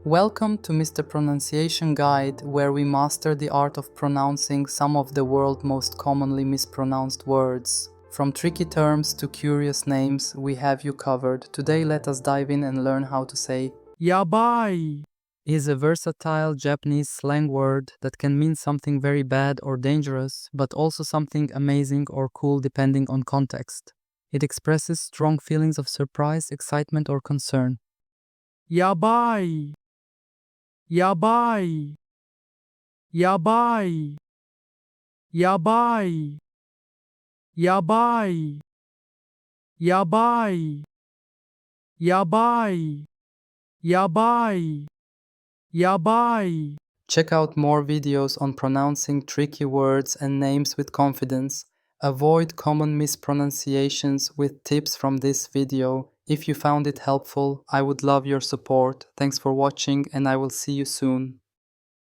Welcome to Mr. Pronunciation Guide, where we master the art of pronouncing some of the world's most commonly mispronounced words. From tricky terms to curious names, we have you covered. Today let us dive in and learn how to say Yabai is a versatile Japanese slang word that can mean something very bad or dangerous, but also something amazing or cool depending on context. It expresses strong feelings of surprise, excitement, or concern. Yabai Yabai Yabai Yabai Yabai Yabai Yabai Yabai Yabai. Check out more videos on pronouncing tricky words and names with confidence. Avoid common mispronunciations with tips from this video. If you found it helpful, I would love your support. Thanks for watching and I will see you soon.